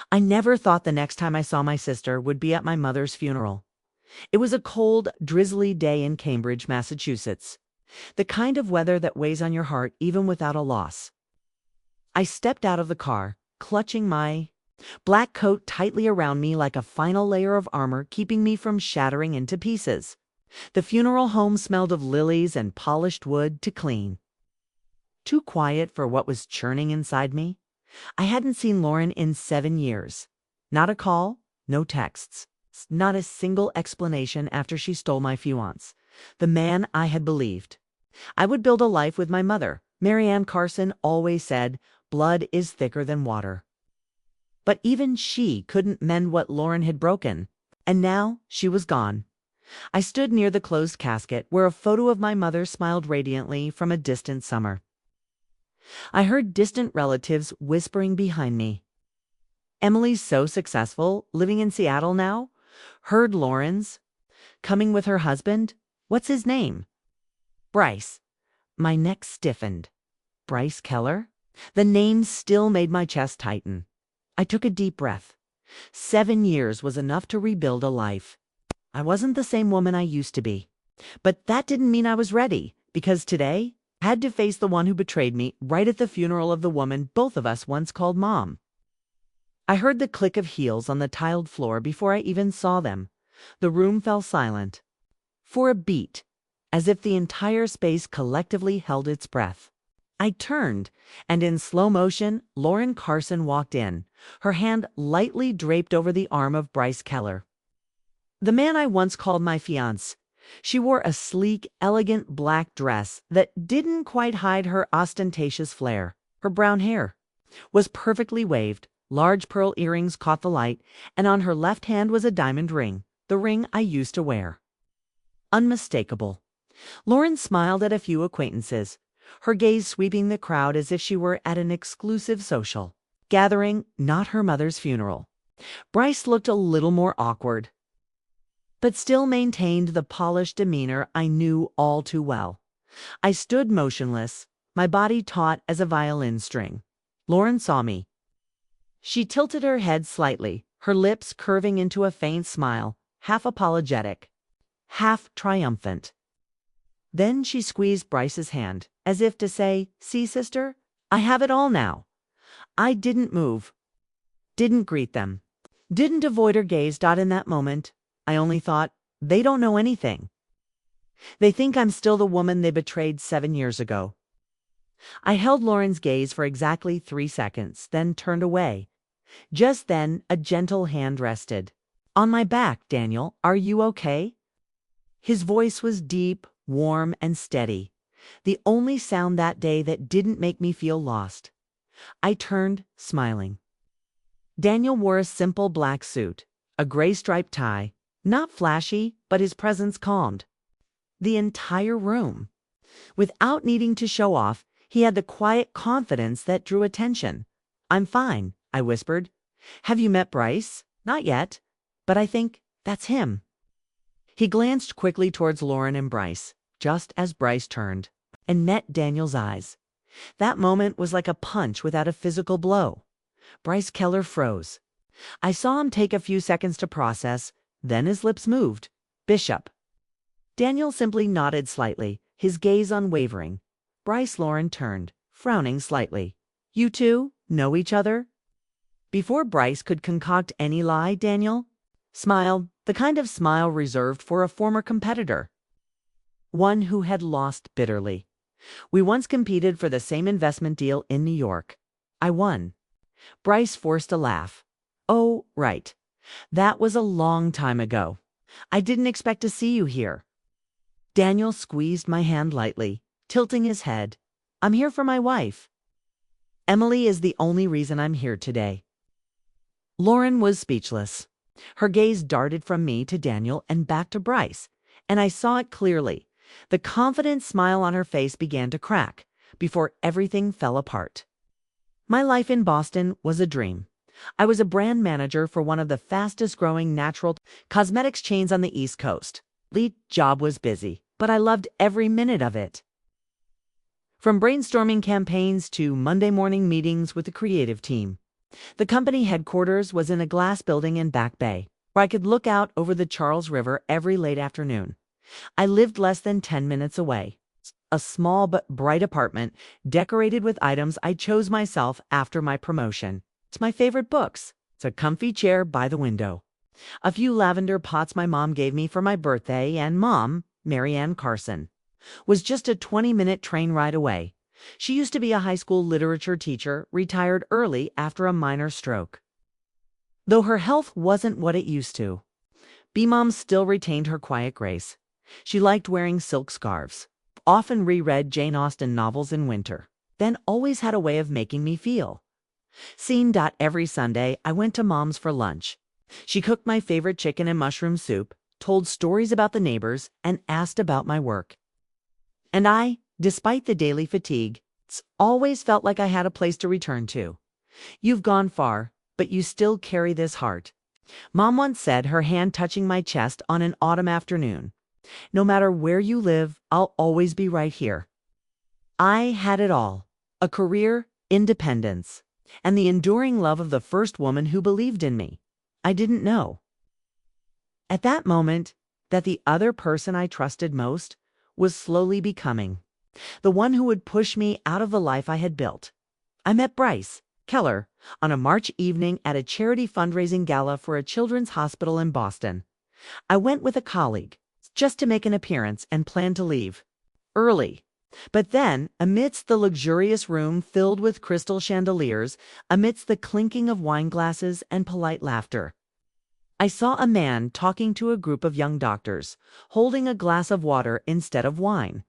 I never thought the next time I saw my sister would be at my mother's funeral. It was a cold, drizzly day in Cambridge, Massachusetts. The kind of weather that weighs on your heart even without a loss. I stepped out of the car, clutching my black coat tightly around me like a final layer of armor keeping me from shattering into pieces. The funeral home smelled of lilies and polished wood to clean. Too quiet for what was churning inside me. I hadn't seen Lauren in 7 years. Not a call, no texts, not a single explanation after she stole my fiancé, the man I had believed. I would build a life with my mother. Marianne Carson always said, blood is thicker than water. But even she couldn't mend what Lauren had broken, and now she was gone. I stood near the closed casket where a photo of my mother smiled radiantly from a distant summer. I heard distant relatives whispering behind me. Emily's so successful, living in Seattle now. Heard Lauren's coming with her husband. What's his name? Bryce. My neck stiffened. Bryce Keller? The name still made my chest tighten. I took a deep breath. 7 years was enough to rebuild a life. I wasn't the same woman I used to be. But that didn't mean I was ready, because today I had to face the one who betrayed me right at the funeral of the woman both of us once called Mom. I heard the click of heels on the tiled floor before I even saw them. The room fell silent. For a beat, as if the entire space collectively held its breath. I turned, and in slow motion, Lauren Carson walked in, her hand lightly draped over the arm of Bryce Keller, the man I once called my fiancé. She wore a sleek, elegant black dress that didn't quite hide her ostentatious flair. Her brown hair was perfectly waved, large pearl earrings caught the light, and on her left hand was a diamond ring, the ring I used to wear. Unmistakable. Lauren smiled at a few acquaintances, her gaze sweeping the crowd as if she were at an exclusive social gathering, not her mother's funeral. Bryce looked a little more awkward, but still maintained the polished demeanor I knew all too well. I stood motionless, my body taut as a violin string. Lauren saw me. She tilted her head slightly, her lips curving into a faint smile, half apologetic, half triumphant. Then she squeezed Bryce's hand, as if to say, "See, sister, I have it all now." I didn't move, didn't greet them, didn't avoid her gaze. In that moment, I only thought, they don't know anything. They think I'm still the woman they betrayed 7 years ago. I held Lauren's gaze for exactly 3 seconds, then turned away. Just then, a gentle hand rested on my back. "Daniel, are you okay?" His voice was deep, warm, and steady, the only sound that day that didn't make me feel lost. I turned, smiling. Daniel wore a simple black suit, a gray striped tie, not flashy, but his presence calmed the entire room. Without needing to show off, he had the quiet confidence that drew attention. "I'm fine," I whispered. "Have you met Bryce?" "Not yet, but I think that's him." He glanced quickly towards Lauren and Bryce, just as Bryce turned and met Daniel's eyes. That moment was like a punch without a physical blow. Bryce Keller froze. I saw him take a few seconds to process, then his lips moved. "Bishop." Daniel simply nodded slightly, his gaze unwavering. Lauren turned, frowning slightly. "You two know each other?" Before Bryce could concoct any lie, Daniel smiled, the kind of smile reserved for a former competitor, one who had lost bitterly. "We once competed for the same investment deal in New York. I won." Bryce forced a laugh. "Oh, right. That was a long time ago. I didn't expect to see you here." Daniel squeezed my hand lightly, tilting his head. "I'm here for my wife. Emily is the only reason I'm here today." Lauren was speechless. Her gaze darted from me to Daniel and back to Bryce, and I saw it clearly. The confident smile on her face began to crack before everything fell apart. My life in Boston was a dream. I was a brand manager for one of the fastest-growing natural cosmetics chains on the East Coast. The job was busy, but I loved every minute of it. From brainstorming campaigns to Monday morning meetings with the creative team, The company headquarters was in a glass building in Back Bay, where I could look out over the Charles River every late afternoon. I lived less than 10 minutes away. A small but bright apartment decorated with items I chose myself after my promotion. It's my favorite books. It's a comfy chair by the window. A few lavender pots my mom gave me for my birthday, and Mom, Mary Ann Carson, was just a 20-minute train ride away. She used to be a high school literature teacher, retired early after a minor stroke. Though her health wasn't what it used to, B-Mom still retained her quiet grace. She liked wearing silk scarves, often reread Jane Austen novels in winter, then always had a way of making me feel seen. Every Sunday, I went to Mom's for lunch. She cooked my favorite chicken and mushroom soup, told stories about the neighbors, and asked about my work. And I, despite the daily fatigue, always felt like I had a place to return to. You've gone far, but you still carry this heart, Mom once said, her hand touching my chest on an autumn afternoon. No matter where you live, I'll always be right here. I had it all: a career, independence, and the enduring love of the first woman who believed in me. I didn't know at that moment that the other person I trusted most was slowly becoming the one who would push me out of the life I had built. I met Bryce Keller on a March evening at a charity fundraising gala for a children's hospital in Boston. I went with a colleague just to make an appearance and planned to leave early. But then, amidst the luxurious room filled with crystal chandeliers, amidst the clinking of wine glasses and polite laughter, I saw a man talking to a group of young doctors, holding a glass of water instead of wine,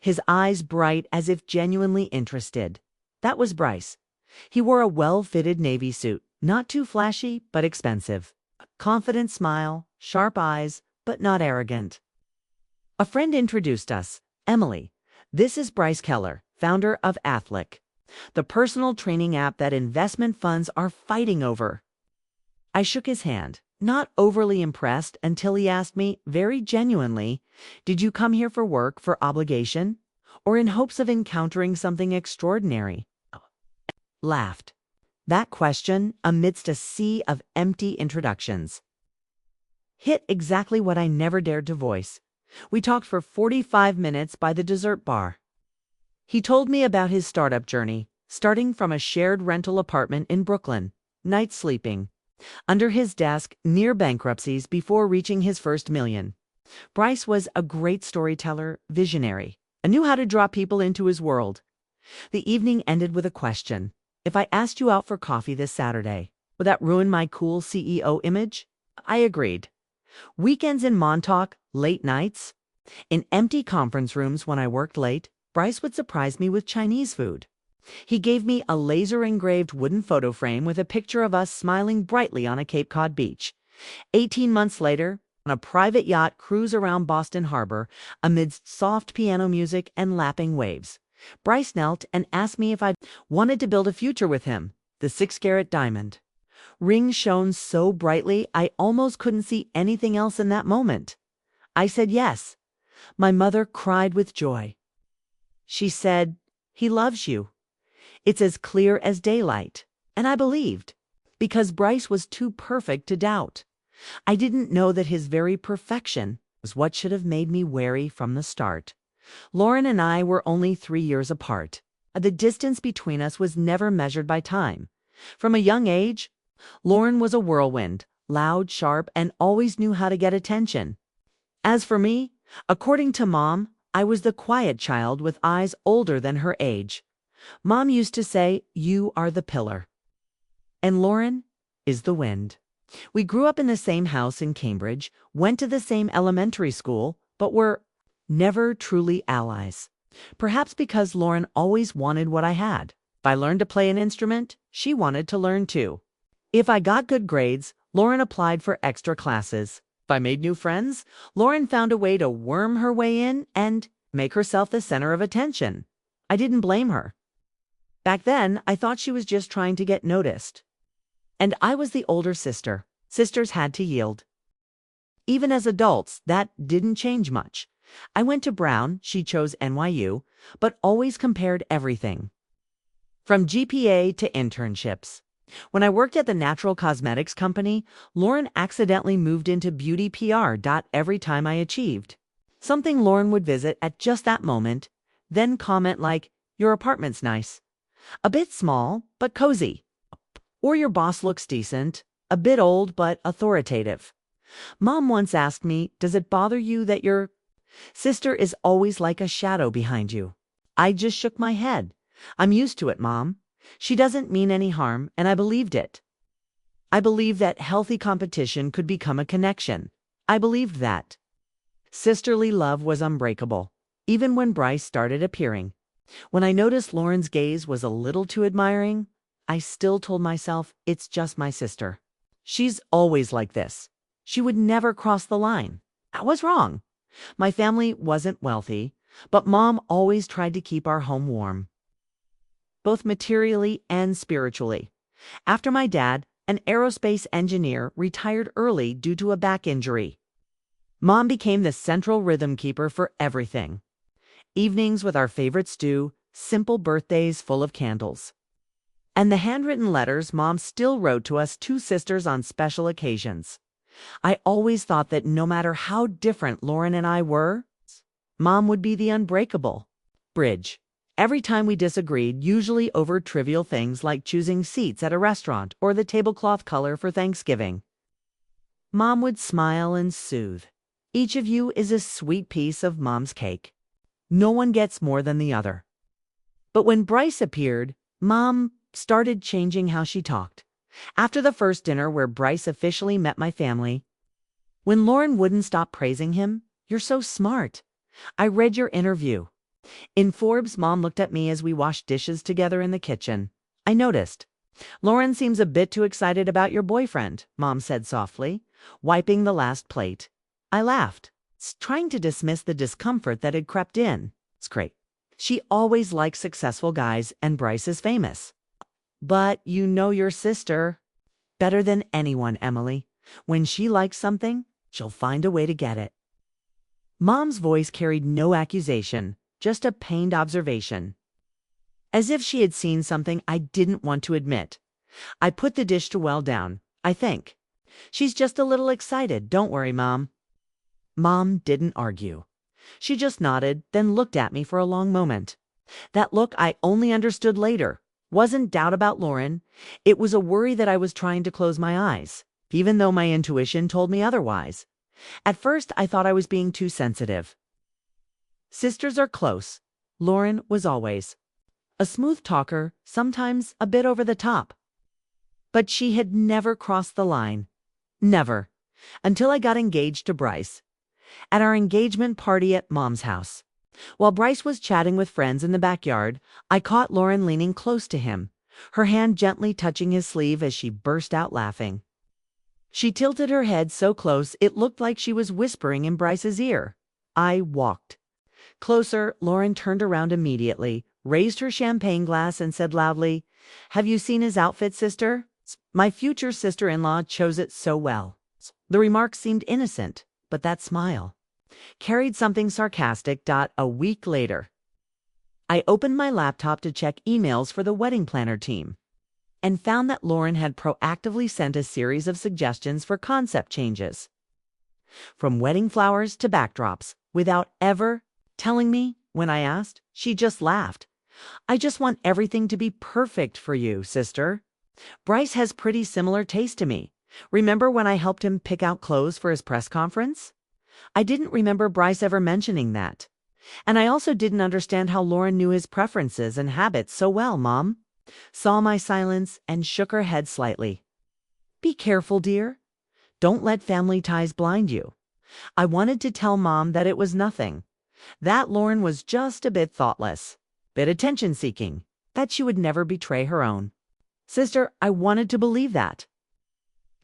his eyes bright as if genuinely interested. That was Bryce. He wore a well-fitted navy suit, not too flashy but expensive, a confident smile, sharp eyes, but not arrogant. A friend introduced us. Emily, this is Bryce Keller, founder of Athletic, the personal training app that investment funds are fighting over. I shook his hand, not overly impressed, until he asked me, very genuinely, did you come here for work, for obligation, or in hopes of encountering something extraordinary? Laughed. That question, amidst a sea of empty introductions, hit exactly what I never dared to voice. We talked for 45 minutes by the dessert bar. He told me about his startup journey, starting from a shared rental apartment in Brooklyn, nights sleeping under his desk near bankruptcies before reaching his first million. Bryce was a great storyteller, visionary, and knew how to draw people into his world. The evening ended with a question. If I asked you out for coffee this Saturday, would that ruin my cool CEO image? I agreed. Weekends in Montauk, late nights, in empty conference rooms when I worked late, Bryce would surprise me with Chinese food. He gave me a laser-engraved wooden photo frame with a picture of us smiling brightly on a Cape Cod beach. 18 months later, on a private yacht cruise around Boston Harbor, amidst soft piano music and lapping waves, Bryce knelt and asked me if I wanted to build a future with him. The 6-carat diamond ring shone so brightly I almost couldn't see anything else in that moment. I said yes. My mother cried with joy. She said, "He loves you. It's as clear as daylight." And I believed, because Bryce was too perfect to doubt. I didn't know that his very perfection was what should have made me wary from the start. Lauren and I were only 3 years apart. The distance between us was never measured by time. From a young age, Lauren was a whirlwind, loud, sharp, and always knew how to get attention. As for me, according to Mom, I was the quiet child with eyes older than her age. Mom used to say, "You are the pillar, and Lauren is the wind." We grew up in the same house in Cambridge, went to the same elementary school, but were never truly allies. Perhaps because Lauren always wanted what I had. If I learned to play an instrument, she wanted to learn too. If I got good grades, Lauren applied for extra classes. If I made new friends, Lauren found a way to worm her way in and make herself the center of attention. I didn't blame her. Back then, I thought she was just trying to get noticed. And I was the older sister. Sisters had to yield. Even as adults, that didn't change much. I went to Brown, she chose NYU, but always compared everything, from GPA to internships. When I worked at the natural cosmetics company, Lauren accidentally moved into beauty PR. Every time I achieved something, Lauren would visit at just that moment, then comment like, "Your apartment's nice. A bit small, but cozy." Or "Your boss looks decent. A bit old, but authoritative." Mom once asked me, "Does it bother you that your sister is always like a shadow behind you?" I just shook my head. "I'm used to it, Mom. She doesn't mean any harm," and I believed it. I believed that healthy competition could become a connection. I believed that sisterly love was unbreakable, even when Bryce started appearing. When I noticed Lauren's gaze was a little too admiring, I still told myself, it's just my sister. She's always like this. She would never cross the line. I was wrong. My family wasn't wealthy, but Mom always tried to keep our home warm, both materially and spiritually. After my dad, an aerospace engineer, retired early due to a back injury, Mom became the central rhythm keeper for everything. Evenings with our favorite stew, simple birthdays full of candles, and the handwritten letters Mom still wrote to us two sisters on special occasions. I always thought that no matter how different Lauren and I were, Mom would be the unbreakable bridge. Every time we disagreed, usually over trivial things like choosing seats at a restaurant or the tablecloth color for Thanksgiving, Mom would smile and soothe. "Each of you is a sweet piece of Mom's cake. No one gets more than the other." But when Bryce appeared, Mom started changing how she talked. After the first dinner where Bryce officially met my family, when Lauren wouldn't stop praising him, "You're so smart. I read your interview in Forbes." Mom looked at me as we washed dishes together in the kitchen. "I noticed. Lauren seems a bit too excited about your boyfriend," Mom said softly, wiping the last plate. I laughed, trying to dismiss the discomfort that had crept in. "It's great. She always likes successful guys, and Bryce is famous. But you know your sister better than anyone, Emily. When she likes something, she'll find a way to get it." Mom's voice carried no accusation, just a pained observation, as if she had seen something I didn't want to admit. I put the dish to well down. "I think she's just a little excited. Don't worry, Mom." Mom didn't argue. She just nodded, then looked at me for a long moment. That look, I only understood later, wasn't doubt about Lauren. It was a worry that I was trying to close my eyes, even though my intuition told me otherwise. At first, I thought I was being too sensitive. Sisters are close. Lauren was always a smooth talker, sometimes a bit over the top. But she had never crossed the line. Never. Until I got engaged to Bryce. At our engagement party at Mom's house, while Bryce was chatting with friends in the backyard, I caught Lauren leaning close to him, her hand gently touching his sleeve as she burst out laughing. She tilted her head so close it looked like she was whispering in Bryce's ear. I walked closer. Lauren turned around immediately, raised her champagne glass, and said loudly, "Have you seen his outfit, sister? My future sister-in-law chose it so well." The remark seemed innocent, but that smile carried something sarcastic. A week later, I opened my laptop to check emails for the wedding planner team and found that Lauren had proactively sent a series of suggestions for concept changes, from wedding flowers to backdrops, without ever telling me. When I asked, she just laughed. "I just want everything to be perfect for you, sister. Bryce has pretty similar taste to me. Remember when I helped him pick out clothes for his press conference?" I didn't remember Bryce ever mentioning that. And I also didn't understand how Lauren knew his preferences and habits so well. Mom saw my silence and shook her head slightly. "Be careful, dear. Don't let family ties blind you." I wanted to tell Mom that it was nothing, that Lauren was just a bit thoughtless, bit attention-seeking, that she would never betray her own sister. I wanted to believe that.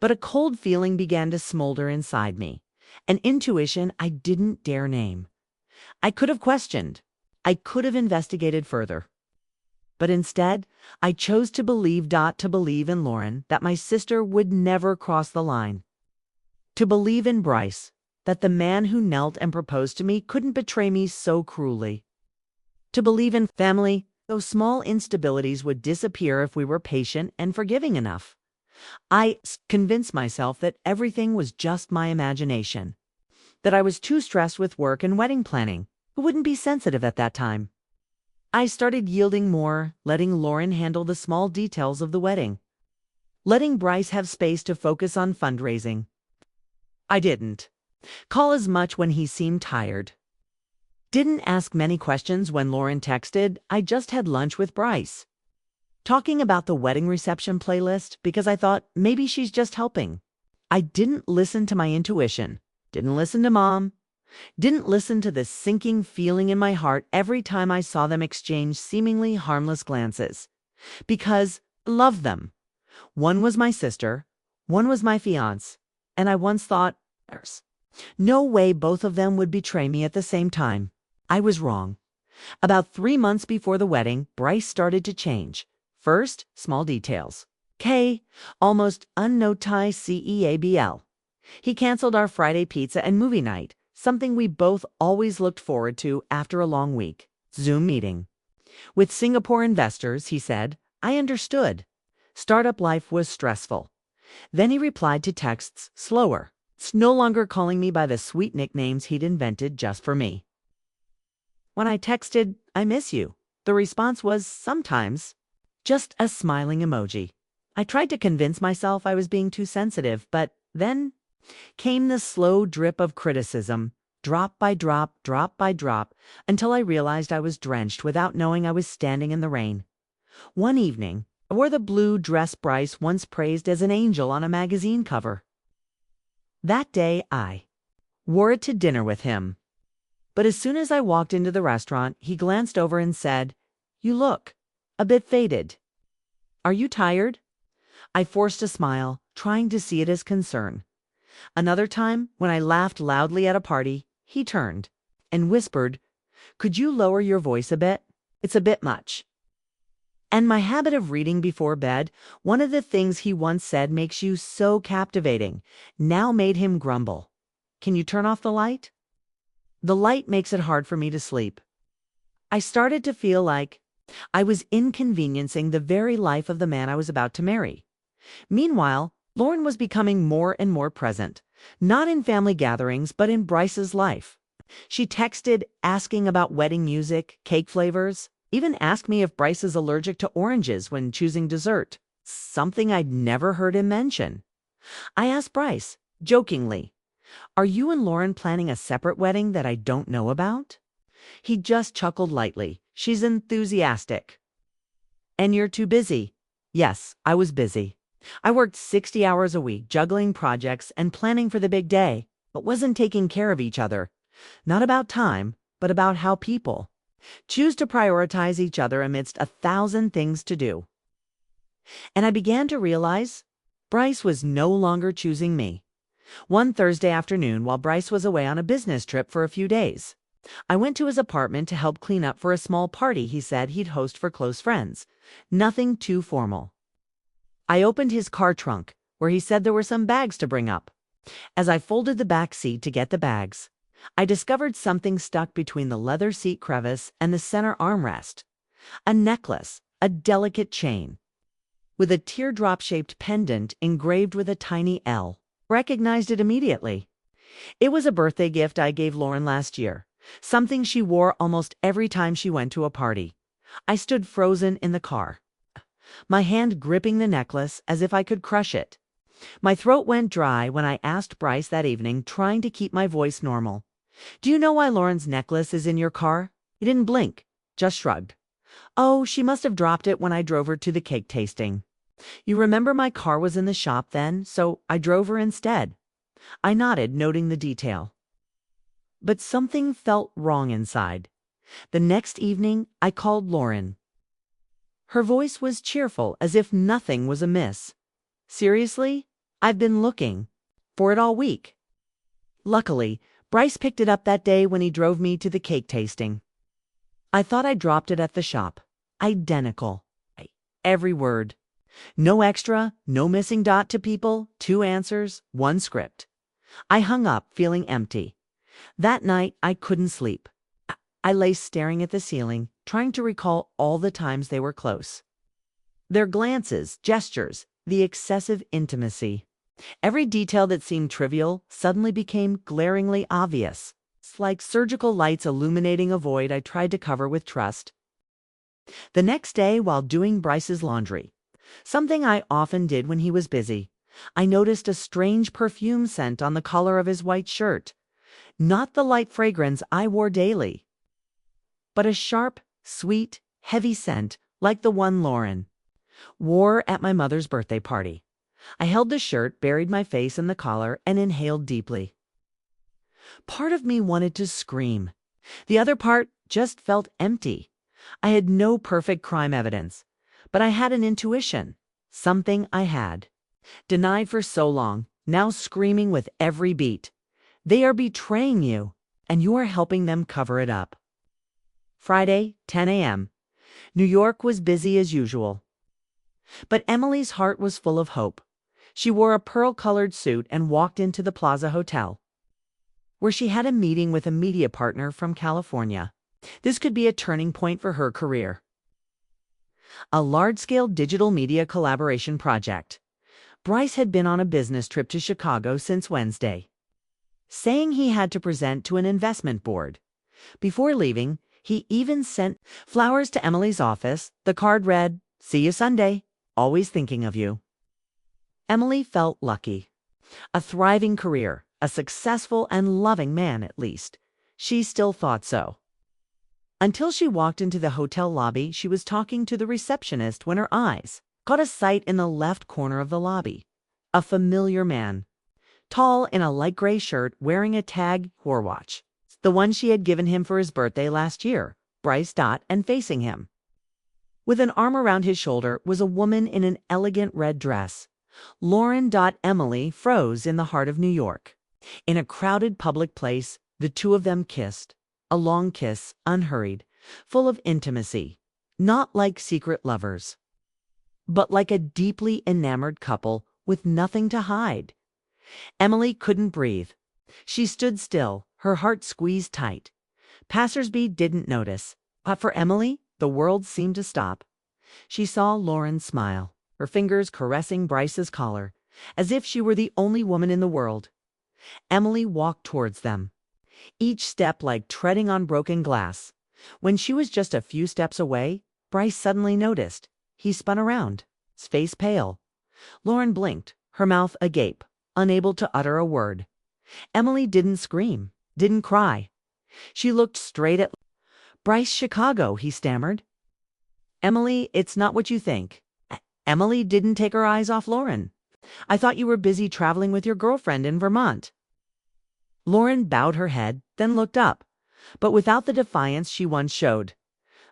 But a cold feeling began to smolder inside me, an intuition I didn't dare name. I could have questioned. I could have investigated further. But instead, I chose to believe. To believe in Lauren, that my sister would never cross the line. To believe in Bryce, that the man who knelt and proposed to me couldn't betray me so cruelly. To believe in family, Those small instabilities would disappear if we were patient and forgiving enough. I convinced myself that everything was just my imagination, that I was too stressed with work and wedding planning. I wouldn't be sensitive at that time. I started yielding more, letting Lauren handle the small details of the wedding, letting Bryce have space to focus on fundraising. I didn't call as much when he seemed tired. Didn't ask many questions when Lauren texted. I just had lunch with Bryce, talking about the wedding reception playlist because I thought maybe she's just helping. I didn't listen to my intuition, didn't listen to Mom, didn't listen to the sinking feeling in my heart every time I saw them exchange seemingly harmless glances, because I loved them. One was my sister, one was my fiancé, and I once thought, there's no way both of them would betray me at the same time. I was wrong. About 3 months before the wedding, Bryce started to change. First, small details. Almost unnoticable. He canceled our Friday pizza and movie night, something we both always looked forward to after a long week. Zoom meeting with Singapore investors, he said. I understood. Startup life was stressful. Then he replied to texts slower, no longer calling me by the sweet nicknames he'd invented just for me. When I texted, I miss you, the response was sometimes just a smiling emoji. I tried to convince myself I was being too sensitive, but then came the slow drip of criticism, drop by drop, until I realized I was drenched without knowing I was standing in the rain. One evening, I wore the blue dress Bryce once praised as an angel on a magazine cover. That day, I wore it to dinner with him. But as soon as I walked into the restaurant, he glanced over and said, "You look a bit faded. Are you tired?" I forced a smile, trying to see it as concern. Another time, when I laughed loudly at a party, he turned and whispered, "Could you lower your voice a bit? It's a bit much." And my habit of reading before bed, one of the things he once said makes you so captivating, now made him grumble. "Can you turn off the light?" The light makes it hard for me to sleep. I started to feel like I was inconveniencing the very life of the man I was about to marry. Meanwhile, Lauren was becoming more and more present, not in family gatherings, but in Bryce's life. She texted asking about wedding music, cake flavors, even asked me if Bryce is allergic to oranges when choosing dessert, something I'd never heard him mention. I asked Bryce, jokingly, "Are you and Lauren planning a separate wedding that I don't know about?" He just chuckled lightly. "She's enthusiastic." "And you're too busy." Yes, I was busy. I worked 60 hours a week, juggling projects and planning for the big day, but wasn't taking care of each other. Not about time, but about how people choose to prioritize each other amidst 1,000 things to do. And I began to realize Bryce was no longer choosing me. One Thursday afternoon, while Bryce was away on a business trip for a few days, I went to his apartment to help clean up for a small party he said he'd host for close friends. Nothing too formal. I opened his car trunk, where he said there were some bags to bring up. As I folded the back seat to get the bags, I discovered something stuck between the leather seat crevice and the center armrest. A necklace, a delicate chain, with a teardrop-shaped pendant engraved with a tiny L. Recognized it immediately. It was a birthday gift I gave Lauren last year, something she wore almost every time she went to a party. I stood frozen in the car, my hand gripping the necklace as if I could crush it. My throat went dry when I asked Bryce that evening, trying to keep my voice normal, "Do you know why Lauren's necklace is in your car?" He didn't blink, just shrugged. "Oh, she must have dropped it when I drove her to the cake tasting. You remember my car was in the shop then, so I drove her instead." I nodded, noting the detail. But something felt wrong inside. The next evening, I called Lauren. Her voice was cheerful, as if nothing was amiss. "Seriously? I've been looking for it all week." Luckily, Bryce picked it up that day when he drove me to the cake tasting. I thought I dropped it at the shop. Identical. Every word. No extra, no missing dot to people, 2 answers, 1 script. I hung up, feeling empty. That night, I couldn't sleep. I lay staring at the ceiling, trying to recall all the times they were close. Their glances, gestures, the excessive intimacy. Every detail that seemed trivial suddenly became glaringly obvious. It's like surgical lights illuminating a void I tried to cover with trust. The next day, while doing Bryce's laundry, something I often did when he was busy, I noticed a strange perfume scent on the collar of his white shirt. Not the light fragrance I wore daily, but a sharp, sweet, heavy scent like the one Lauren wore at my mother's birthday party. I held the shirt, buried my face in the collar, and inhaled deeply. Part of me wanted to scream. The other part just felt empty. I had no perfect crime evidence, but I had an intuition, something I had denied for so long, now screaming with every beat. They are betraying you, and you are helping them cover it up. Friday, 10 a.m. New York was busy as usual. But Emily's heart was full of hope. She wore a pearl-colored suit and walked into the Plaza Hotel, where she had a meeting with a media partner from California. This could be a turning point for her career. A large-scale digital media collaboration project. Bryce had been on a business trip to Chicago since Wednesday, saying he had to present to an investment board. Before leaving, he even sent flowers to Emily's office. The card read, "See you Sunday. Always thinking of you." Emily felt lucky. A thriving career, a successful and loving man at least. She still thought so. Until she walked into the hotel lobby, she was talking to the receptionist when her eyes caught a sight in the left corner of the lobby. A familiar man, tall in a light gray shirt, wearing a tag watch, the one she had given him for his birthday last year, Bryce. And facing him, with an arm around his shoulder, was a woman in an elegant red dress. Lauren. Emily froze in the heart of New York. In a crowded public place, the two of them kissed. A long kiss, unhurried, full of intimacy, not like secret lovers, but like a deeply enamored couple with nothing to hide. Emily couldn't breathe. She stood still, her heart squeezed tight. Passersby didn't notice, but for Emily, the world seemed to stop. She saw Lauren smile, her fingers caressing Bryce's collar, as if she were the only woman in the world. Emily walked towards them, each step like treading on broken glass. When she was just a few steps away, Bryce suddenly noticed. He spun around, his face pale. Lauren blinked, her mouth agape, unable to utter a word. Emily didn't scream, didn't cry. She looked straight at Bryce. "Chicago," he stammered. "Emily, it's not what you think." Emily didn't take her eyes off Lauren. "I thought you were busy traveling with your girlfriend in Vermont." Lauren bowed her head, then looked up, but without the defiance she once showed.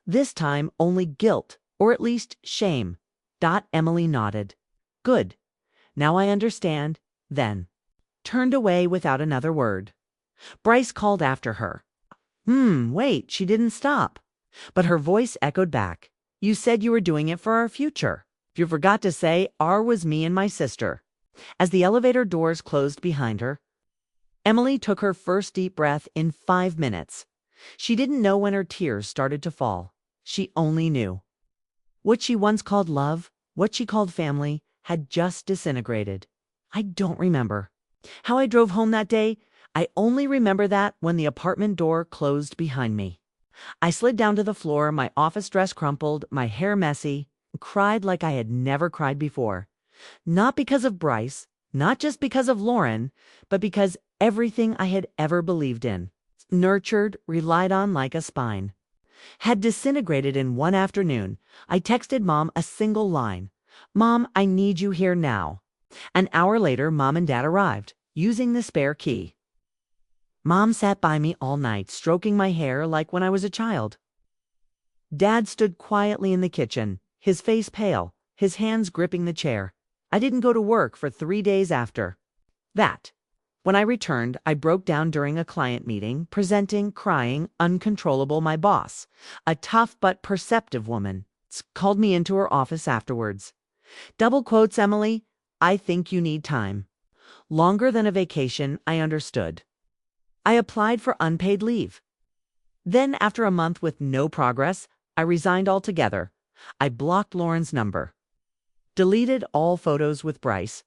This time only guilt, or at least shame. Emily nodded. "Good. Now I understand." Then turned away without another word. Bryce called after her. Wait, she didn't stop. But her voice echoed back. "You said you were doing it for our future. You forgot to say our was me and my sister." As the elevator doors closed behind her, Emily took her first deep breath in 5 minutes. She didn't know when her tears started to fall. She only knew. What she once called love, what she called family, had just disintegrated. I don't remember how I drove home that day. I only remember that when the apartment door closed behind me, I slid down to the floor, my office dress crumpled, my hair messy, and cried like I had never cried before. Not because of Bryce, not just because of Lauren, but because everything I had ever believed in, nurtured, relied on like a spine, had disintegrated in one afternoon. I texted Mom a single line. "Mom, I need you here now." An hour later, Mom and Dad arrived, using the spare key. Mom sat by me all night, stroking my hair like when I was a child. Dad stood quietly in the kitchen, his face pale, his hands gripping the chair. I didn't go to work for 3 days after that. When I returned, I broke down during a client meeting, presenting, crying, uncontrollable. My boss, a tough but perceptive woman, called me into her office afterwards. Double quotes, "Emily, I think you need time. Longer than a vacation." I understood. I applied for unpaid leave. Then, after a month with no progress, I resigned altogether. I blocked Lauren's number, deleted all photos with Bryce,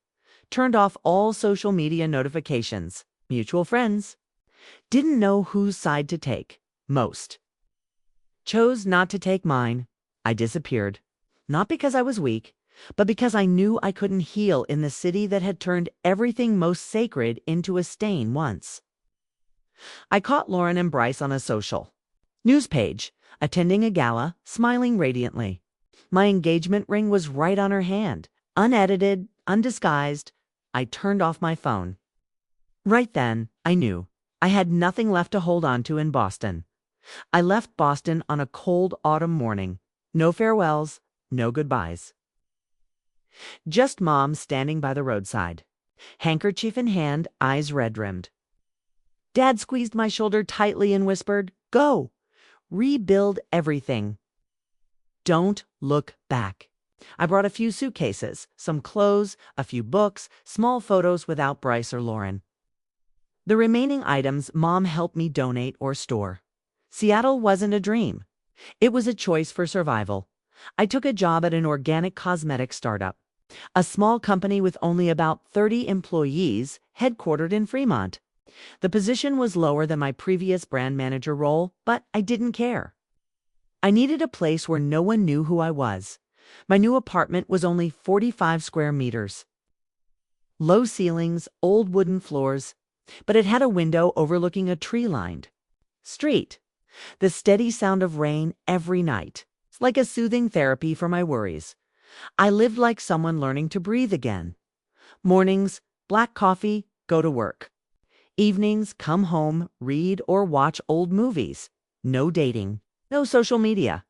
turned off all social media notifications, mutual friends. Didn't know whose side to take. Most chose not to take mine. I disappeared. Not because I was weak, but because I knew I couldn't heal in the city that had turned everything most sacred into a stain once. I caught Lauren and Bryce on a social news page, attending a gala, smiling radiantly. My engagement ring was right on her hand, unedited, undisguised. I turned off my phone. Right then, I knew I had nothing left to hold on to in Boston. I left Boston on a cold autumn morning. No farewells, no goodbyes. Just Mom standing by the roadside, handkerchief in hand, eyes red-rimmed. Dad squeezed my shoulder tightly and whispered, "Go! Rebuild everything. Don't look back." I brought a few suitcases, some clothes, a few books, small photos without Bryce or Lauren. The remaining items Mom helped me donate or store. Seattle wasn't a dream. It was a choice for survival. I took a job at an organic cosmetic startup, a small company with only about 30 employees, headquartered in Fremont. The position was lower than my previous brand manager role, but I didn't care. I needed a place where no one knew who I was. My new apartment was only 45 square meters. Low ceilings, old wooden floors, but it had a window overlooking a tree-lined street. The steady sound of rain every night, like a soothing therapy for my worries. I lived like someone learning to breathe again. Mornings, black coffee, go to work. Evenings, come home, read or watch old movies. No dating, no social media,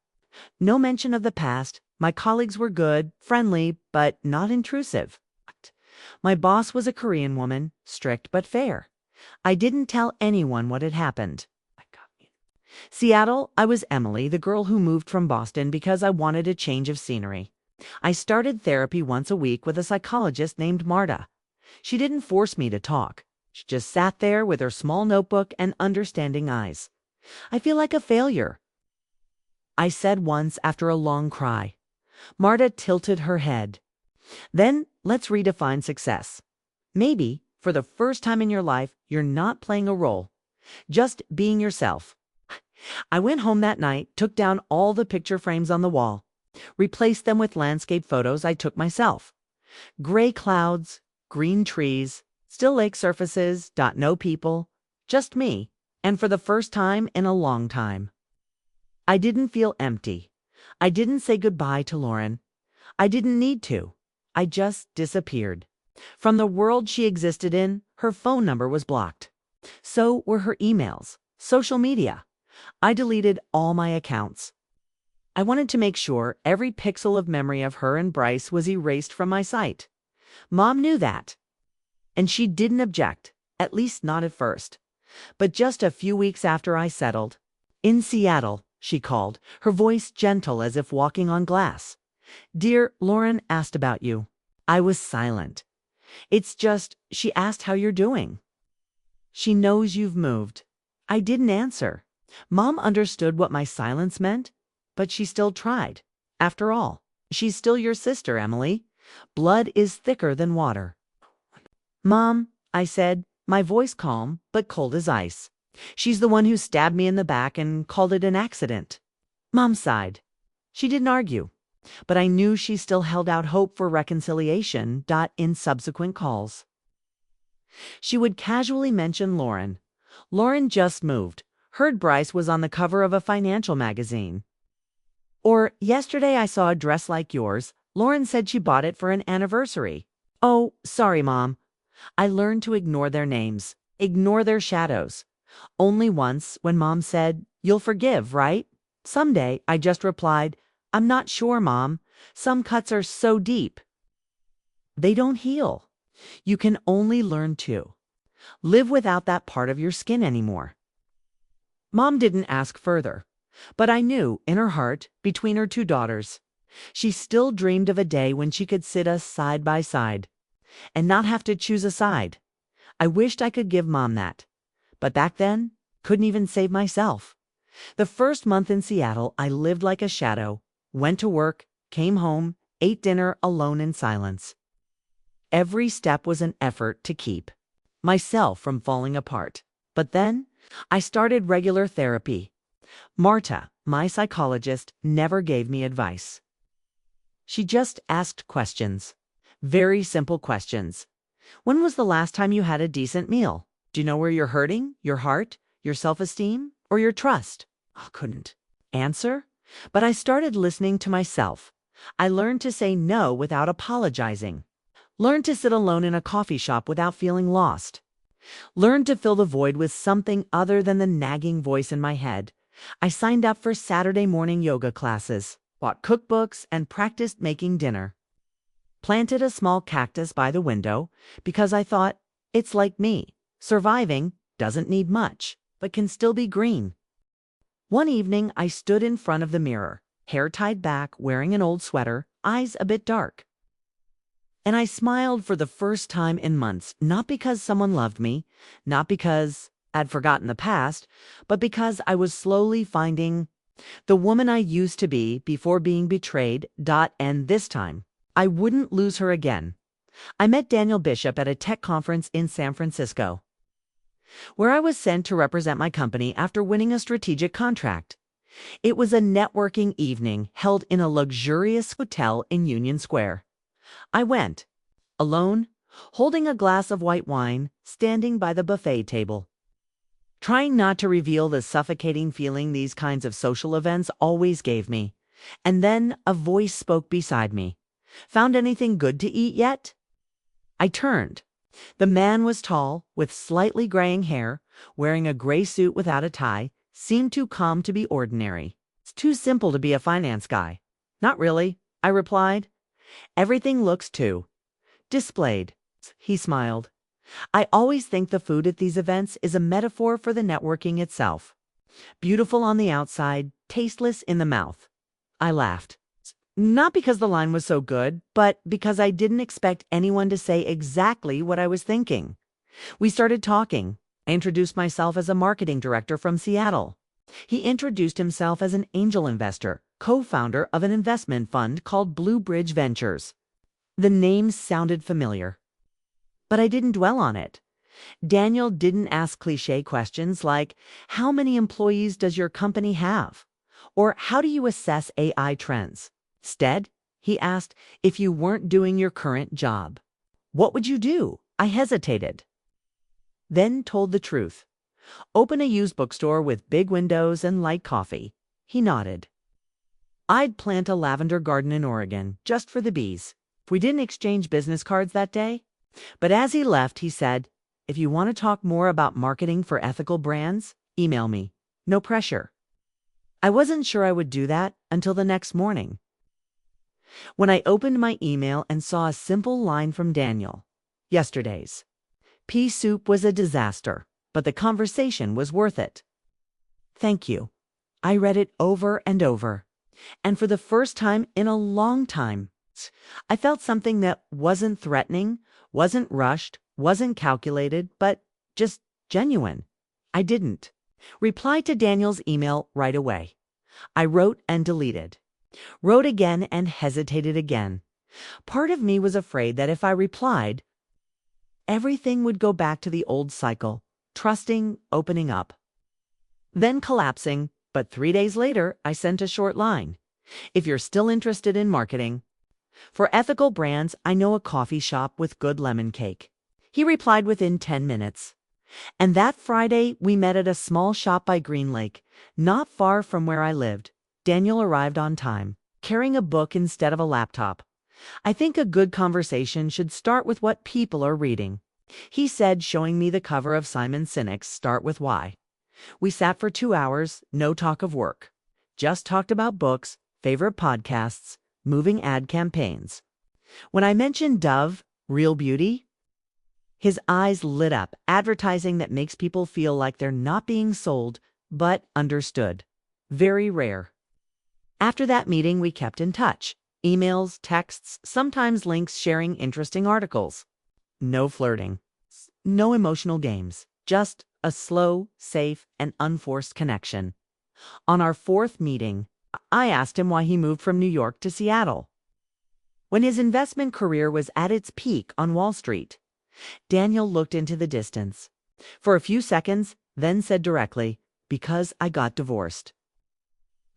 no mention of the past. My colleagues were good, friendly, but not intrusive. My boss was a Korean woman, strict but fair. I didn't tell anyone what had happened. Seattle, I was Emily, the girl who moved from Boston because I wanted a change of scenery. I started therapy once a week with a psychologist named Marta. She didn't force me to talk. She just sat there with her small notebook and understanding eyes. "I feel like a failure," I said once after a long cry. Marta tilted her head. "Then let's redefine success. Maybe, for the first time in your life, you're not playing a role, just being yourself." I went home that night, took down all the picture frames on the wall, replaced them with landscape photos I took myself. Gray clouds, green trees, still lake surfaces, no people, just me, and for the first time in a long time. I didn't feel empty. I didn't say goodbye to Lauren. I didn't need to. I just disappeared. From the world she existed in, her phone number was blocked. So were her emails, social media. I deleted all my accounts. I wanted to make sure every pixel of memory of her and Bryce was erased from my sight. Mom knew that. And she didn't object, at least not at first. But just a few weeks after I settled, in Seattle, she called, her voice gentle as if walking on glass. "Dear, Lauren asked about you." I was silent. "It's just, she asked how you're doing. She knows you've moved." I didn't answer. Mom understood what my silence meant, but she still tried. "After all, she's still your sister, Emily. Blood is thicker than water." "Mom," I said, my voice calm but cold as ice. "She's the one who stabbed me in the back and called it an accident." Mom sighed. She didn't argue, but I knew she still held out hope for reconciliation. In subsequent calls, she would casually mention Lauren. "Lauren just moved. Heard Bryce was on the cover of a financial magazine." Or, "Yesterday I saw a dress like yours. Lauren said she bought it for an anniversary." "Oh, sorry, Mom." I learned to ignore their names, ignore their shadows. Only once, when Mom said, "You'll forgive, right?" Someday, I just replied, "I'm not sure, Mom. Some cuts are so deep. They don't heal. You can only learn to live without that part of your skin anymore." Mom didn't ask further, but I knew, in her heart, between her two daughters, she still dreamed of a day when she could sit us side by side and not have to choose a side. I wished I could give Mom that, but back then, couldn't even save myself. The first month in Seattle, I lived like a shadow, went to work, came home, ate dinner alone in silence. Every step was an effort to keep myself from falling apart. But then, I started regular therapy. Marta, my psychologist, never gave me advice. She just asked questions. Very simple questions. When was the last time you had a decent meal? Do you know where you're hurting? Your heart? Your self-esteem? Or your trust? I couldn't answer. But I started listening to myself. I learned to say no without apologizing. Learned to sit alone in a coffee shop without feeling lost. Learned to fill the void with something other than the nagging voice in my head. I signed up for Saturday morning yoga classes, bought cookbooks, and practiced making dinner. Planted a small cactus by the window because I thought, it's like me. Surviving doesn't need much, but can still be green. One evening, I stood in front of the mirror, hair tied back, wearing an old sweater, eyes a bit dark. And I smiled for the first time in months, not because someone loved me, not because I'd forgotten the past, but because I was slowly finding the woman I used to be before being betrayed. And this time, I wouldn't lose her again. I met Daniel Bishop at a tech conference in San Francisco, where I was sent to represent my company after winning a strategic contract. It was a networking evening held in a luxurious hotel in Union Square. I went, alone, holding a glass of white wine, standing by the buffet table. Trying not to reveal the suffocating feeling these kinds of social events always gave me. And then a voice spoke beside me. Found anything good to eat yet? I turned. The man was tall, with slightly graying hair, wearing a gray suit without a tie, seemed too calm to be ordinary. It's too simple to be a finance guy. Not really, I replied. Everything looks too displayed. He smiled. I always think the food at these events is a metaphor for the networking itself. Beautiful on the outside, tasteless in the mouth. I laughed. Not because the line was so good, but because I didn't expect anyone to say exactly what I was thinking. We started talking. I introduced myself as a marketing director from Seattle. He introduced himself as an angel investor, co-founder of an investment fund called Blue Bridge Ventures. The name sounded familiar, but I didn't dwell on it. Daniel didn't ask cliché questions like, how many employees does your company have? Or how do you assess AI trends? Instead, he asked, if you weren't doing your current job, what would you do? I hesitated, then told the truth. Open a used bookstore with big windows and light coffee. He nodded. I'd plant a lavender garden in Oregon, just for the bees. We didn't exchange business cards that day. But as he left, he said, if you want to talk more about marketing for ethical brands, email me. No pressure. I wasn't sure I would do that until the next morning, when I opened my email and saw a simple line from Daniel. Yesterday's pea soup was a disaster, but the conversation was worth it. Thank you. I read it over and over, and for the first time in a long time, I felt something that wasn't threatening, wasn't rushed, wasn't calculated, but just genuine. I didn't reply to Daniel's email right away. I wrote and deleted. Wrote again and hesitated again. Part of me was afraid that if I replied, everything would go back to the old cycle, trusting, opening up, then collapsing. But 3 days later, I sent a short line. If you're still interested in marketing for ethical brands, I know a coffee shop with good lemon cake. He replied within 10 minutes. And that Friday, we met at a small shop by Green Lake, not far from where I lived. Daniel arrived on time, carrying a book instead of a laptop. I think a good conversation should start with what people are reading, he said, showing me the cover of Simon Sinek's Start With Why. We sat for 2 hours, no talk of work. Just talked about books, favorite podcasts, moving ad campaigns. When I mentioned Dove, Real Beauty, his eyes lit up, advertising that makes people feel like they're not being sold, but understood. Very rare. After that meeting, we kept in touch. Emails, texts, sometimes links sharing interesting articles. No flirting. No emotional games. Just a slow, safe, and unforced connection. On our fourth meeting, I asked him why he moved from New York to Seattle when his investment career was at its peak on Wall Street. Daniel looked into the distance for a few seconds, then said directly, "Because I got divorced.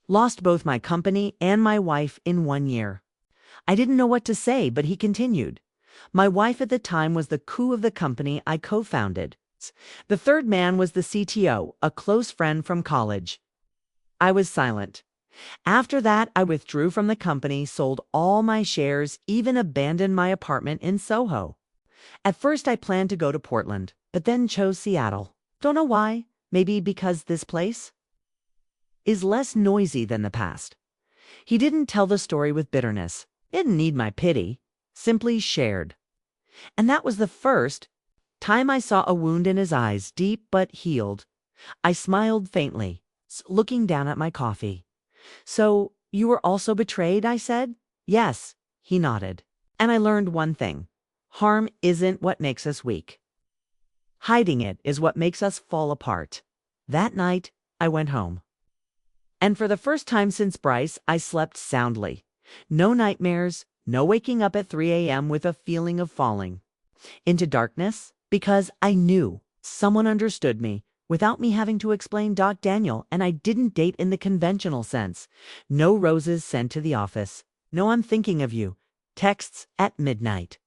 Lost both my company and my wife in 1 year." I didn't know what to say, but he continued. "My wife at the time was the coup of the company I co-founded. The third man was the CTO, a close friend from college." I was silent. After that, I withdrew from the company, sold all my shares, even abandoned my apartment in Soho. At first, I planned to go to Portland, but then chose Seattle. Don't know why. Maybe because this place is less noisy than the past. He didn't tell the story with bitterness. Didn't need my pity. Simply shared. And that was the first time I saw a wound in his eyes, deep but healed. I smiled faintly, looking down at my coffee. "So, you were also betrayed?" I said. "Yes," he nodded. "And I learned one thing. Harm isn't what makes us weak. Hiding it is what makes us fall apart." That night, I went home. And for the first time since Bryce, I slept soundly. No nightmares, no waking up at 3 a.m. with a feeling of falling into darkness, because I knew someone understood me without me having to explain. Daniel and I didn't date in the conventional sense. No roses sent to the office. No "I'm thinking of you" texts at midnight.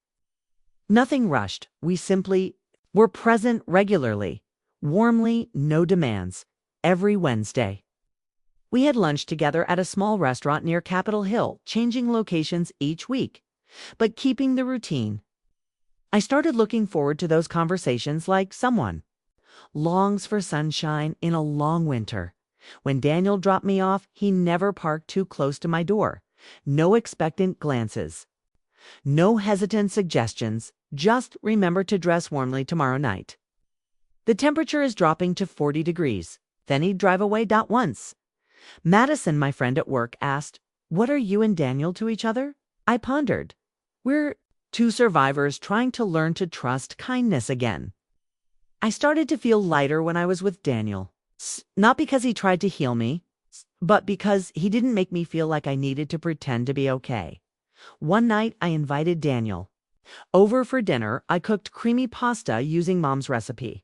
Nothing rushed. We simply were present regularly, warmly, no demands, every Wednesday. We had lunch together at a small restaurant near Capitol Hill, changing locations each week, but keeping the routine. I started looking forward to those conversations like someone longs for sunshine in a long winter. When Daniel dropped me off, he never parked too close to my door. No expectant glances. No hesitant suggestions. Just "Remember to dress warmly tomorrow night. The temperature is dropping to 40 degrees. Then he'd drive away. Once, Madison, my friend at work, asked, "What are you and Daniel to each other?" I pondered. "We're two survivors trying to learn to trust kindness again." I started to feel lighter when I was with Daniel. Not because he tried to heal me, but because he didn't make me feel like I needed to pretend to be okay. One night, I invited Daniel over for dinner. I cooked creamy pasta using Mom's recipe.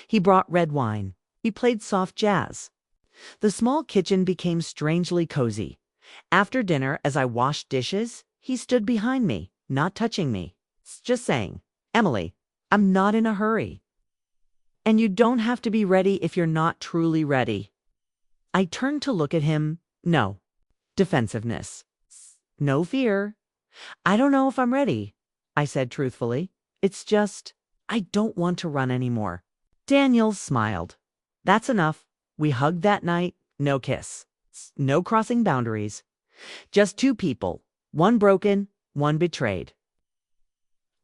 He brought red wine. We played soft jazz. The small kitchen became strangely cozy. After dinner, as I washed dishes, he stood behind me, not touching me, just saying, "Emily, I'm not in a hurry. And you don't have to be ready if you're not truly ready." I turned to look at him. No defensiveness. No fear. "I don't know if I'm ready," I said truthfully. "It's just, I don't want to run anymore." Daniel smiled. "That's enough." We hugged that night. No kiss. No crossing boundaries. Just two people. One broken, one betrayed.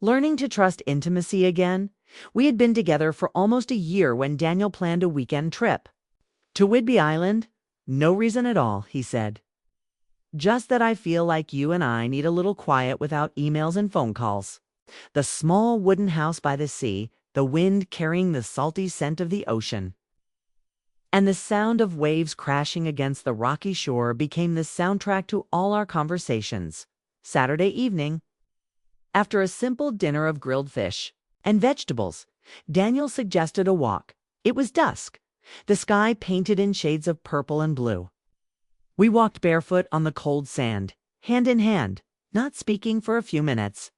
Learning to trust intimacy again. We had been together for almost a year when Daniel planned a weekend trip to Whidbey Island. "No reason at all," he said. "Just that I feel like you and I need a little quiet without emails and phone calls." The small wooden house by the sea, the wind carrying the salty scent of the ocean, and the sound of waves crashing against the rocky shore became the soundtrack to all our conversations. Saturday evening, after a simple dinner of grilled fish and vegetables, Daniel suggested a walk. It was dusk, the sky painted in shades of purple and blue. We walked barefoot on the cold sand, hand in hand, not speaking for a few minutes.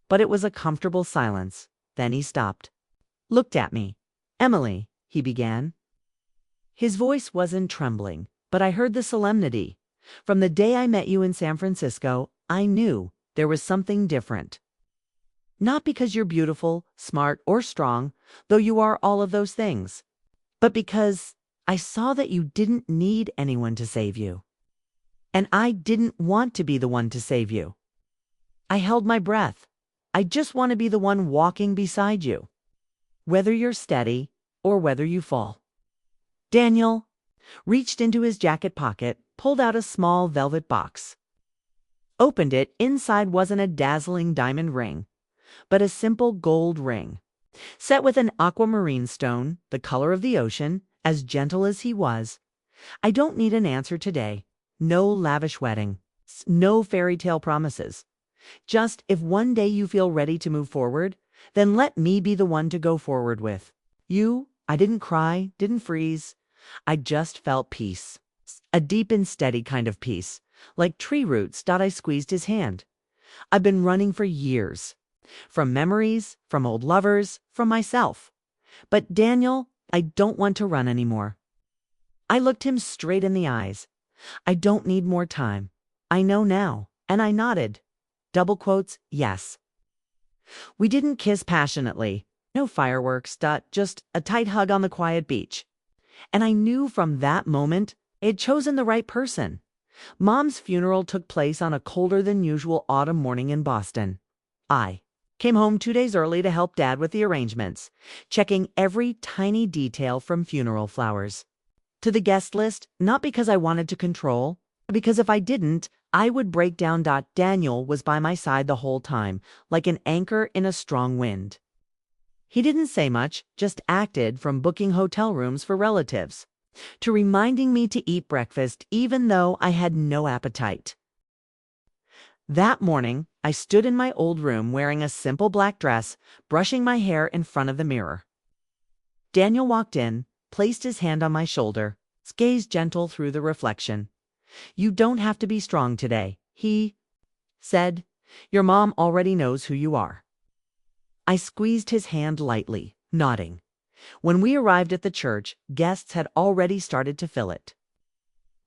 But it was a comfortable silence. Then he stopped, looked at me. "Emily," he began. His voice wasn't trembling, but I heard the solemnity. "From the day I met you in San Francisco, I knew there was something different. Not because you're beautiful, smart, or strong, though you are all of those things, but because I saw that you didn't need anyone to save you. And I didn't want to be the one to save you. I held my breath. I just want to be the one walking beside you, whether you're steady or whether you fall." Daniel reached into his jacket pocket, pulled out a small velvet box. Opened it. Inside wasn't a dazzling diamond ring, but a simple gold ring, set with an aquamarine stone, the color of the ocean, as gentle as he was. I don't need an answer today. No lavish wedding. No fairy tale promises. Just if one day you feel ready to move forward, then let me be the one to go forward with. I didn't cry, didn't freeze. I just felt peace. A deep and steady kind of peace. Like tree roots. I squeezed his hand. I've been running for years. From memories, from old lovers, from myself. But Daniel, I don't want to run anymore. I looked him straight in the eyes. I don't need more time. I know now. And I nodded. Double quotes, yes. We didn't kiss passionately. No fireworks, just a tight hug on the quiet beach. And I knew from that moment I had chosen the right person. Mom's funeral took place on a colder than usual autumn morning in Boston. I came home 2 days early to help Dad with the arrangements, checking every tiny detail from funeral flowers to the guest list, not because I wanted to control, but because if I didn't, I would break down. Daniel was by my side the whole time, like an anchor in a strong wind. He didn't say much, just acted, from booking hotel rooms for relatives to reminding me to eat breakfast even though I had no appetite. That morning, I stood in my old room wearing a simple black dress, brushing my hair in front of the mirror. Daniel walked in, placed his hand on my shoulder, his gaze gentle through the reflection. "You don't have to be strong today," he said. "Your mom already knows who you are." I squeezed his hand lightly, nodding. When we arrived at the church, guests had already started to fill it.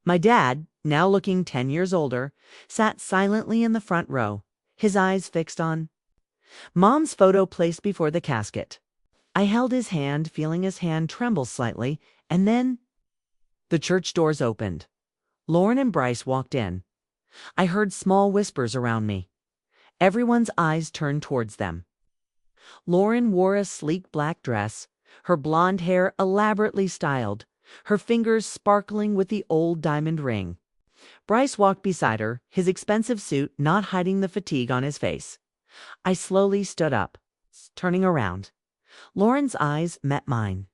My dad, now looking 10 years older, sat silently in the front row, his eyes fixed on Mom's photo placed before the casket. I held his hand, feeling his hand tremble slightly, and then the church doors opened. Lauren and Bryce walked in. I heard small whispers around me. Everyone's eyes turned towards them. Lauren wore a sleek black dress, her blonde hair elaborately styled, her fingers sparkling with the old diamond ring. Bryce walked beside her, his expensive suit not hiding the fatigue on his face. I slowly stood up, turning around. Lauren's eyes met mine.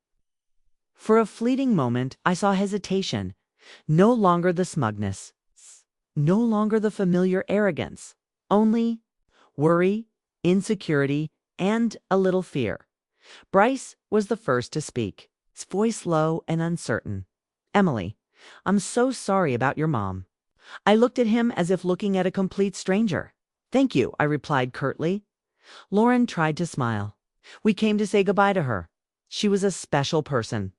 For a fleeting moment, I saw hesitation, no longer the smugness, no longer the familiar arrogance, only worry, insecurity, and a little fear. Bryce was the first to speak, his voice low and uncertain. "Emily, I'm so sorry about your mom." I looked at him as if looking at a complete stranger. "Thank you," I replied curtly. Lauren tried to smile. "We came to say goodbye to her. She was a special person."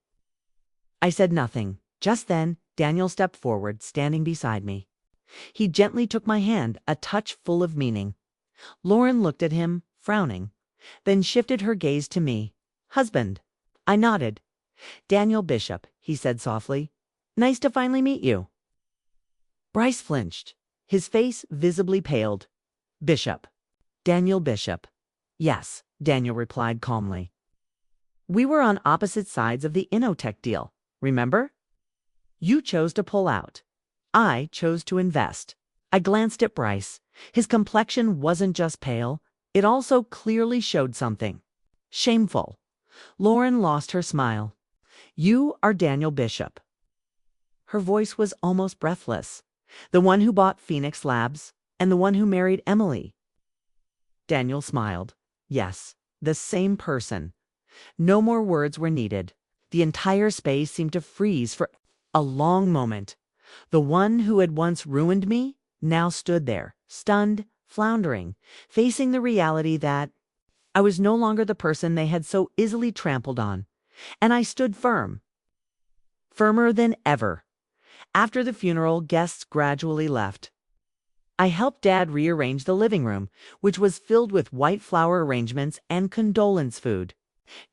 I said nothing. Just then, Daniel stepped forward, standing beside me. He gently took my hand, a touch full of meaning. Lauren looked at him, frowning, then shifted her gaze to me. "Husband." I nodded. "Daniel Bishop," he said softly. "Nice to finally meet you." Bryce flinched. His face visibly paled. "Bishop. Daniel Bishop." "Yes," Daniel replied calmly. "We were on opposite sides of the Innotech deal, remember? You chose to pull out. I chose to invest." I glanced at Bryce. His complexion wasn't just pale, it also clearly showed something. Shameful. Lauren lost her smile. "You are Daniel Bishop." Her voice was almost breathless. "The one who bought Phoenix Labs, and the one who married Emily." Daniel smiled. "Yes, the same person." No more words were needed. The entire space seemed to freeze for a long moment. The one who had once ruined me now stood there, stunned, floundering, facing the reality that I was no longer the person they had so easily trampled on. And I stood firm. Firmer than ever. After the funeral, guests gradually left. I helped Dad rearrange the living room, which was filled with white flower arrangements and condolence food.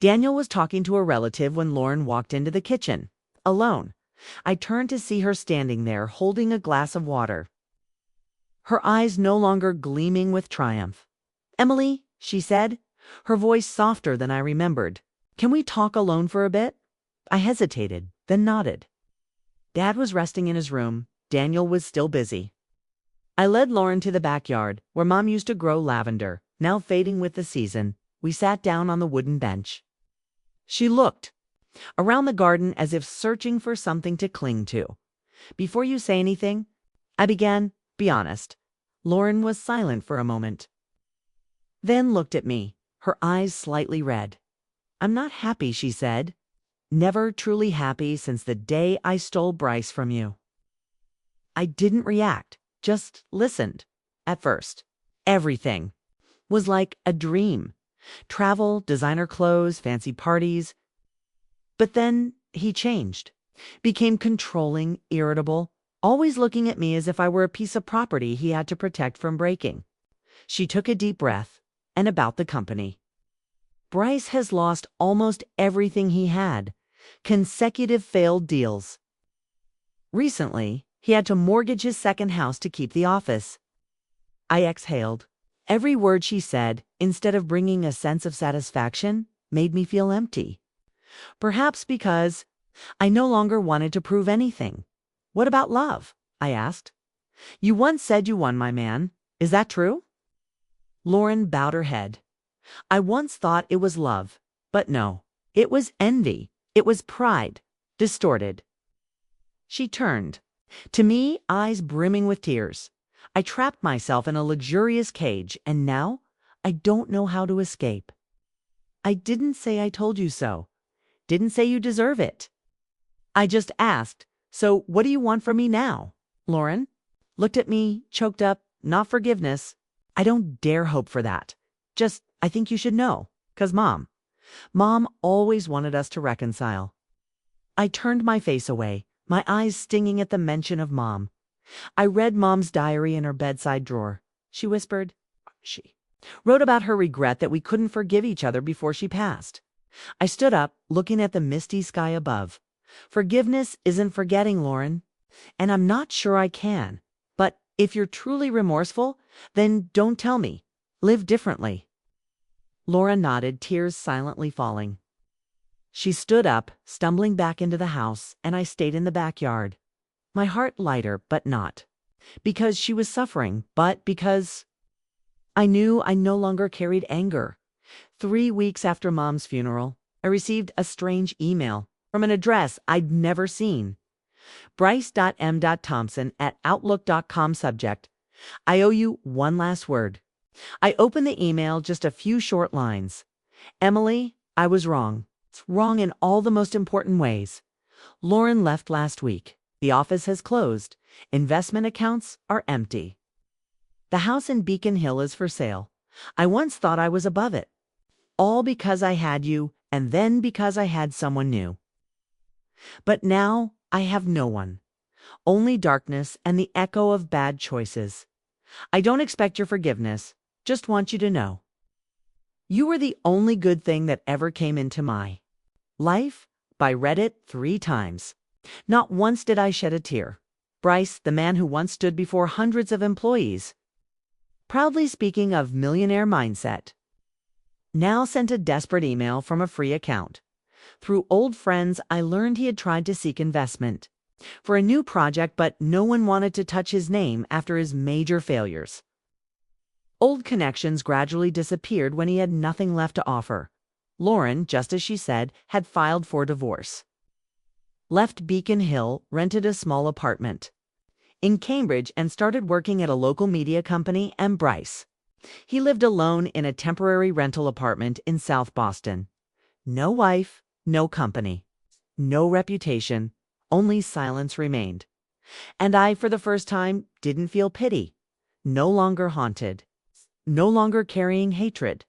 Daniel was talking to a relative when Lauren walked into the kitchen, alone. I turned to see her standing there, holding a glass of water. Her eyes no longer gleaming with triumph. "Emily," she said, her voice softer than I remembered. "Can we talk alone for a bit?" I hesitated, then nodded. Dad was resting in his room. Daniel was still busy. I led Lauren to the backyard, where Mom used to grow lavender, now fading with the season. We sat down on the wooden bench. She looked around the garden as if searching for something to cling to. "Before you say anything," I began, "be honest." Lauren was silent for a moment, then looked at me, her eyes slightly red. "I'm not happy," she said. "Never truly happy since the day I stole Bryce from you." I didn't react, just listened. At first, everything was like a dream. Travel, designer clothes, fancy parties. But then he changed, became controlling, irritable, always looking at me as if I were a piece of property he had to protect from breaking. She took a deep breath. "And about the company. Bryce has lost almost everything he had. Consecutive failed deals. Recently, he had to mortgage his second house to keep the office." I exhaled. Every word she said, instead of bringing a sense of satisfaction, made me feel empty. Perhaps because I no longer wanted to prove anything. "What about love?" I asked. "You once said you won my man. Is that true?" Lauren bowed her head. "I once thought it was love, but no. It was envy. It was pride. Distorted." She turned. To me, eyes brimming with tears. "I trapped myself in a luxurious cage, and now I don't know how to escape." "I didn't say I told you so. Didn't say you deserve it. I just asked, so what do you want from me now?" Lauren looked at me, choked up. "Not forgiveness. I don't dare hope for that. Just, I think you should know. 'Cause Mom always wanted us to reconcile." I turned my face away, my eyes stinging at the mention of Mom. I read Mom's diary in her bedside drawer. She whispered, "She wrote about her regret that we couldn't forgive each other before she passed." I stood up, looking at the misty sky above. "Forgiveness isn't forgetting, Lauren. And I'm not sure I can. But if you're truly remorseful, then don't tell me. Live differently." Laura nodded, tears silently falling. She stood up, stumbling back into the house, and I stayed in the backyard. My heart lighter, but not because she was suffering, but because I knew I no longer carried anger. 3 weeks after Mom's funeral, I received a strange email from an address I'd never seen. Bryce.m.Thompson@outlook.com subject. "I owe you one last word." I opened the email, just a few short lines. "Emily, I was wrong. It's wrong in all the most important ways. Lauren left last week. The office has closed. Investment accounts are empty. The house in Beacon Hill is for sale. I once thought I was above it. All because I had you, and then because I had someone new. But now I have no one. Only darkness and the echo of bad choices. I don't expect your forgiveness. Just want you to know. You were the only good thing that ever came into my life." I read it 3 times. Not once did I shed a tear. Bryce, the man who once stood before hundreds of employees, proudly speaking of millionaire mindset, now sent a desperate email from a free account. Through old friends, I learned he had tried to seek investment for a new project, but no one wanted to touch his name after his major failures. Old connections gradually disappeared when he had nothing left to offer. Lauren, just as she said, had filed for divorce. Left Beacon Hill, rented a small apartment in Cambridge, and started working at a local media company. And Bryce, he lived alone in a temporary rental apartment in South Boston. No wife, no company, no reputation, only silence remained. And I, for the first time, didn't feel pity. No longer haunted. No longer carrying hatred.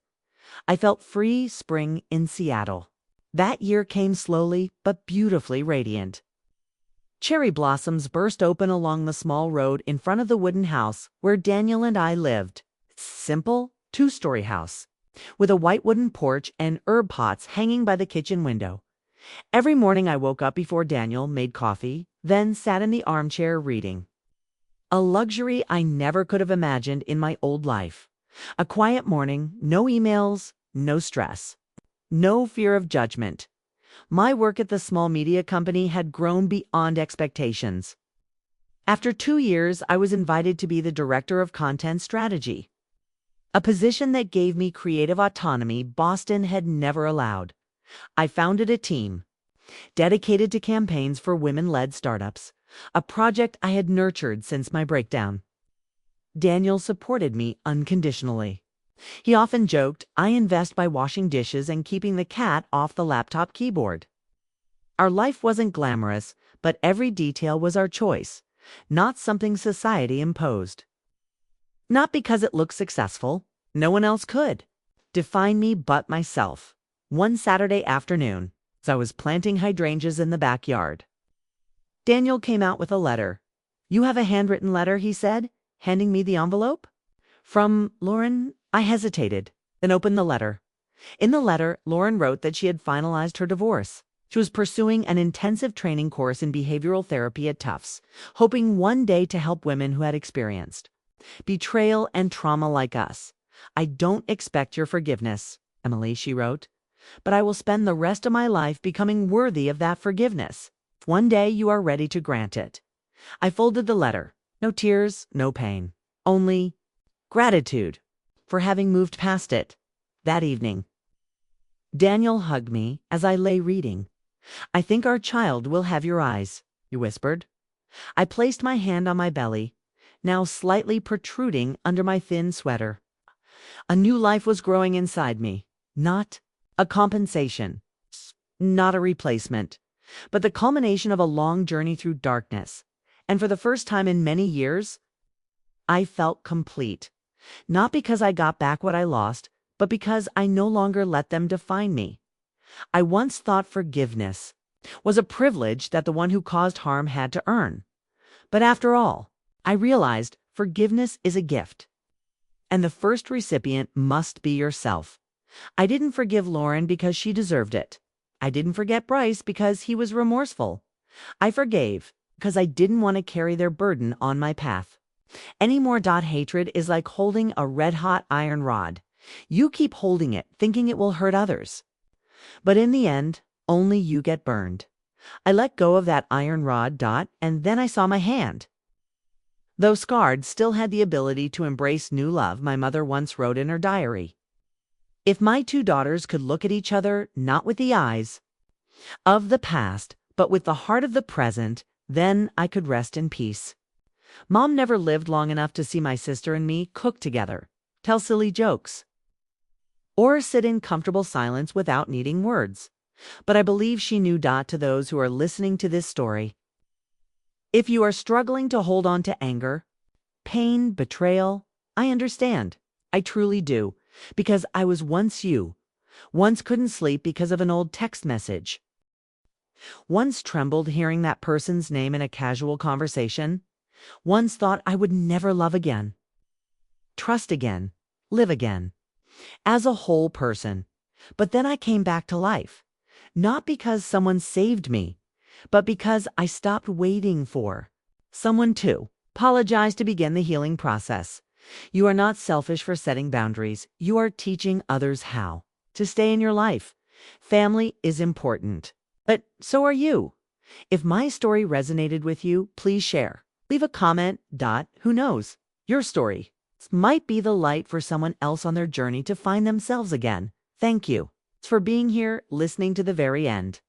I felt free spring in Seattle. That year came slowly but beautifully radiant. Cherry blossoms burst open along the small road in front of the wooden house where Daniel and I lived. Simple, 2-story house, with a white wooden porch and herb pots hanging by the kitchen window. Every morning I woke up before Daniel, made coffee, then sat in the armchair reading. A luxury I never could have imagined in my old life. A quiet morning, no emails, no stress, no fear of judgment. My work at the small media company had grown beyond expectations. After 2 years, I was invited to be the director of content strategy, a position that gave me creative autonomy Boston had never allowed. I founded a team, dedicated to campaigns for women-led startups, a project I had nurtured since my breakdown. Daniel supported me unconditionally. He often joked, "I invest by washing dishes and keeping the cat off the laptop keyboard." Our life wasn't glamorous, but every detail was our choice, not something society imposed. Not because it looked successful. No one else could define me but myself. One Saturday afternoon, as I was planting hydrangeas in the backyard, Daniel came out with a letter. "You have a handwritten letter," he said, handing me the envelope. "From Lauren?" I hesitated, then opened the letter. In the letter, Lauren wrote that she had finalized her divorce. She was pursuing an intensive training course in behavioral therapy at Tufts, hoping one day to help women who had experienced betrayal and trauma like us. "I don't expect your forgiveness, Emily," she wrote, "but I will spend the rest of my life becoming worthy of that forgiveness. One day you are ready to grant it." I folded the letter. No tears, no pain. Only gratitude for having moved past it. That evening, Daniel hugged me as I lay reading. "I think our child will have your eyes," he whispered. I placed my hand on my belly, now slightly protruding under my thin sweater. A new life was growing inside me, not a compensation, not a replacement, but the culmination of a long journey through darkness. And for the first time in many years, I felt complete. Not because I got back what I lost, but because I no longer let them define me. I once thought forgiveness was a privilege that the one who caused harm had to earn. But after all, I realized forgiveness is a gift, and the first recipient must be yourself. I didn't forgive Lauren because she deserved it. I didn't forget Bryce because he was remorseful. I forgave because I didn't want to carry their burden on my path. Any more hatred is like holding a red-hot iron rod. You keep holding it, thinking it will hurt others. But in the end, only you get burned. I let go of that iron rod, and then I saw my hand. Though scarred, still had the ability to embrace new love, my mother once wrote in her diary. "If my two daughters could look at each other, not with the eyes of the past, but with the heart of the present, then I could rest in peace." Mom never lived long enough to see my sister and me cook together, tell silly jokes, or sit in comfortable silence without needing words. But I believe she knew. To those who are listening to this story, if you are struggling to hold on to anger, pain, betrayal, I understand. I truly do, because I was once you. Once couldn't sleep because of an old text message. Once trembled hearing that person's name in a casual conversation. Once thought I would never love again, trust again, live again, as a whole person. But then I came back to life, not because someone saved me, but because I stopped waiting for someone to apologize to begin the healing process. You are not selfish for setting boundaries. You are teaching others how to stay in your life. Family is important, but so are you. If my story resonated with you, please share. Leave a comment. Who knows? Your story might be the light for someone else on their journey to find themselves again. Thank you for being here, listening to the very end.